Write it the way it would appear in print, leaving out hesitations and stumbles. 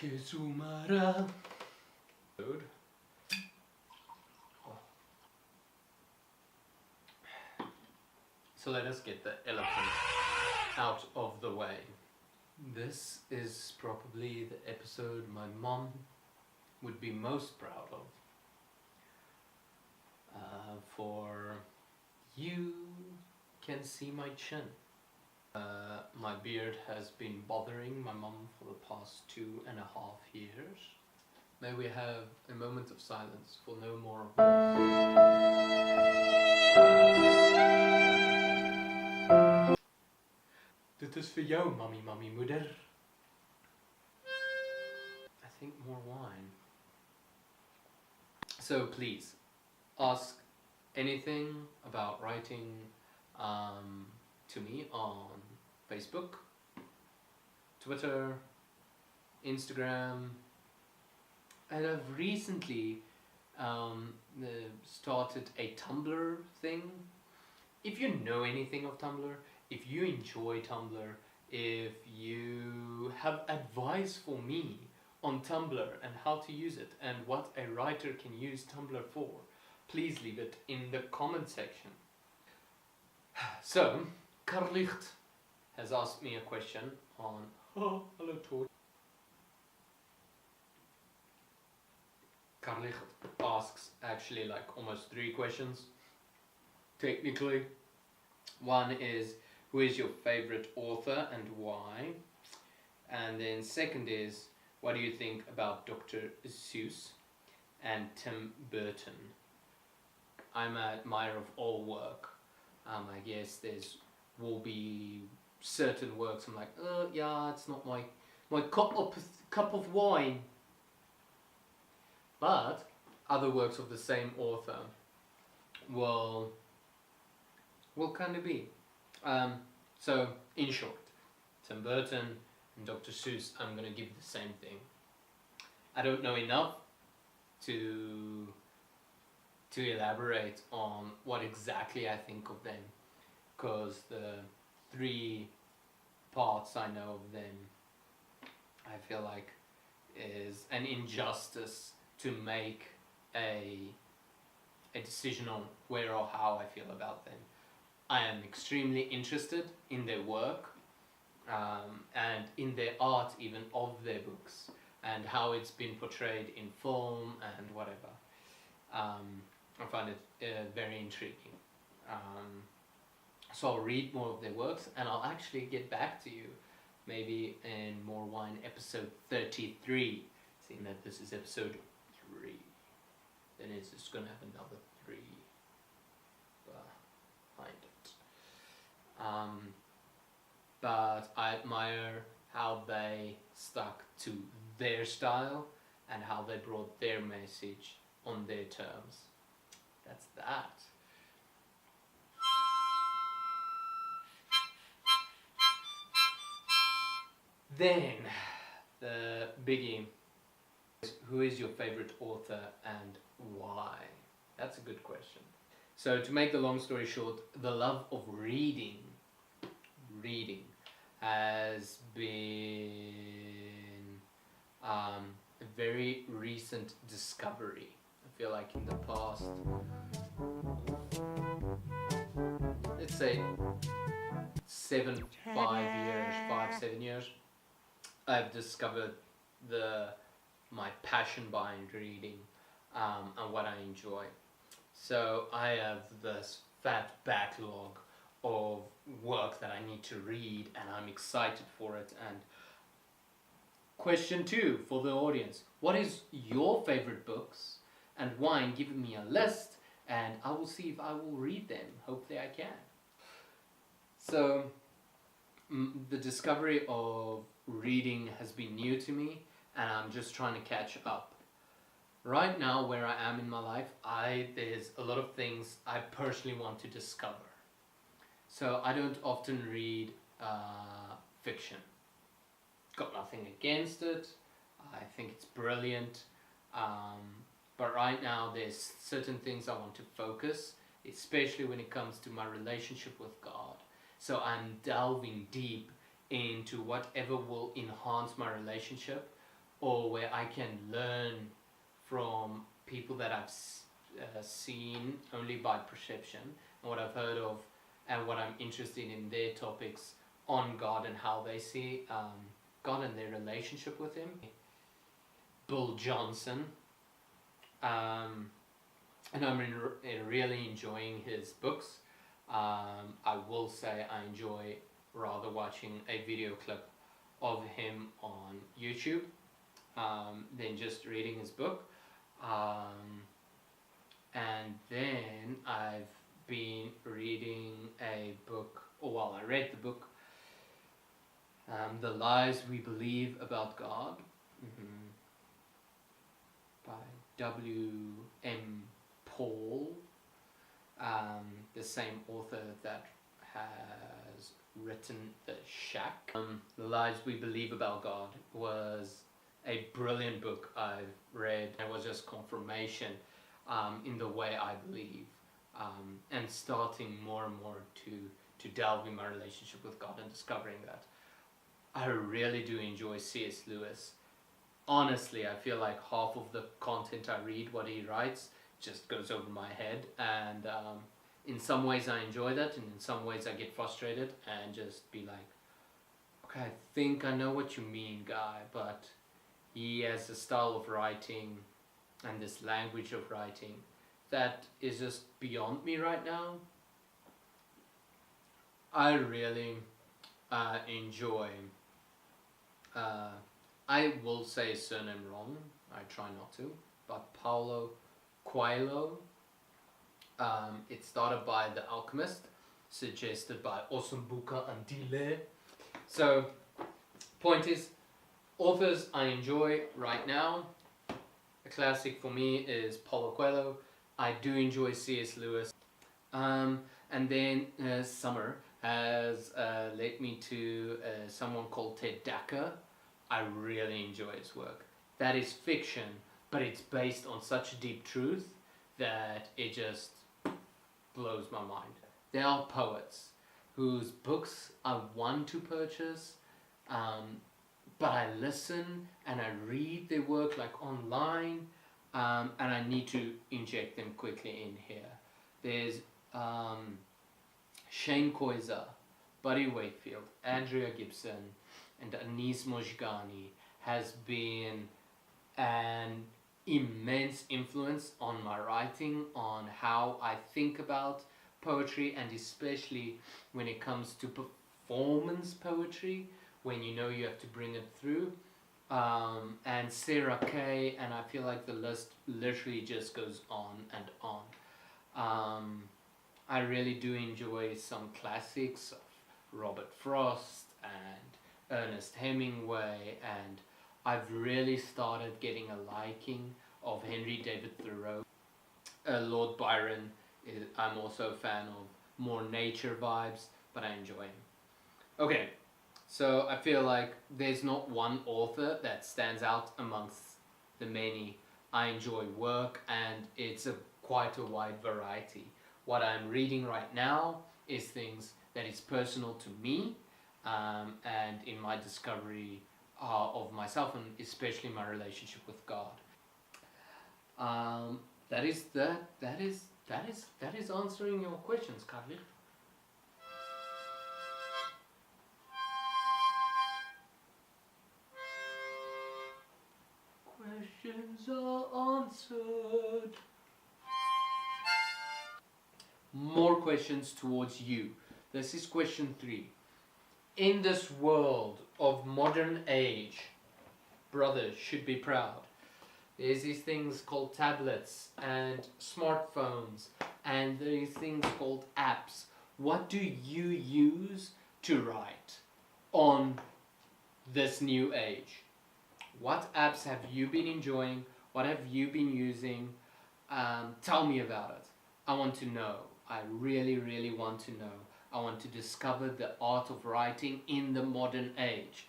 Kesumara. So let us get the elephant out of the way. This is probably the episode my mom would be most proud of. For you can see my chin. My beard has been bothering my mom for the past 2.5 years. May we have a moment of silence for no more of this. Dit is vir jou, mommy, moeder. I think more wine. So please, ask anything about writing to me on Facebook, Twitter, Instagram, and I've recently started a Tumblr thing. If you know anything of Tumblr, if you enjoy Tumblr, if you have advice for me on Tumblr and how to use it and what a writer can use Tumblr for, please leave it in the comment section. So, Carlicht has asked me a question on... Oh, hello Todd. Carlicht asks actually like almost 3 questions, technically. One is, who is your favorite author and why? And then second is, what do you think about Dr. Seuss and Tim Burton? I'm an admirer of all work. I guess will be certain works I'm like, yeah, it's not my cup of wine. But other works of the same author will kind of be. So in short, Tim Burton and Dr. Seuss, I'm going to give the same thing. I don't know enough to elaborate on what exactly I think of them, because the 3 parts I know of them, I feel like is an injustice to make a decision on where or how I feel about them. I am extremely interested in their work and in their art even of their books and how it's been portrayed in film and whatever. I find it very intriguing. So I'll read more of their works and I'll actually get back to you maybe in More Wine episode 33, seeing that this is episode 3. Then it's just going to have another 3 behind it. But I admire how they stuck to their style and how they brought their message on their terms. That's that. Then, the biggie. Who is your favorite author and why? That's a good question. So to make the long story short, the love of reading has been a very recent discovery. I feel like in the past, let's say 7 years, I've discovered my passion behind reading and what I enjoy. So I have this fat backlog of work that I need to read and I'm excited for it. And question 2 for the audience, what is your favorite books and why? And give me a list and I will see if I will read them. Hopefully I can. So the discovery of reading has been new to me and I'm just trying to catch up. Right now, where I am in my life, there's a lot of things I personally want to discover. So I don't often read fiction. Got nothing against it. I think it's brilliant. But right now, there's certain things I want to focus, especially when it comes to my relationship with God. So I'm delving deep into whatever will enhance my relationship or where I can learn from people that I've seen only by perception and what I've heard of and what I'm interested in their topics on God and how they see God and their relationship with Him. Bill Johnson, and I'm really enjoying his books. I will say I enjoy rather watching a video clip of him on YouTube than just reading his book. And then I've been reading a book, I read the book, The Lies We Believe About God, by W.M. Paul, the same author that has written The Shack. The Lies We Believe About God was a brilliant book I've read. It was just confirmation in the way I believe, and starting more and more to delve in my relationship with God and discovering that. I really do enjoy C.S. Lewis. Honestly, I feel like half of the content I read, what he writes, just goes over my head, and in some ways I enjoy that, and in some ways I get frustrated and just be like, okay, I think I know what you mean, guy, but he has a style of writing and this language of writing that is just beyond me right now. I really enjoy, I will say his surname wrong, I try not to, but Paulo Coelho. It started by The Alchemist, suggested by Osumbuka Andile. So, point is, authors I enjoy right now, a classic for me is Paulo Coelho. I do enjoy C.S. Lewis. And then summer has led me to someone called Ted Dacker. I really enjoy his work. That is fiction, but it's based on such deep truth that it just blows my mind. There are poets whose books I want to purchase, but I listen and I read their work like online, and I need to inject them quickly in here. There's Shane Koiza, Buddy Wakefield, Andrea Gibson, and Anis Mojgani has been an immense influence on my writing, on how I think about poetry, and especially when it comes to performance poetry, when you know you have to bring it through. And Sarah Kay, and I feel like the list literally just goes on and on. I really do enjoy some classics of Robert Frost and Ernest Hemingway, and I've really started getting a liking of Henry David Thoreau. Lord Byron, I'm also a fan of more nature vibes, but I enjoy him. Okay, so I feel like there's not one author that stands out amongst the many. I enjoy work, and it's quite a wide variety. What I'm reading right now is things that is personal to me, and in my discovery of myself, and especially my relationship with God. That is answering your questions, Carly. Questions are answered. More questions towards you. This is question 3. In this world of modern age, brothers should be proud. There's these things called tablets and smartphones, and these things called apps. What do you use to write on this new age? What apps have you been enjoying? What have you been using? Tell me about it. I want to know. I really, really want to know. I want to discover the art of writing in the modern age.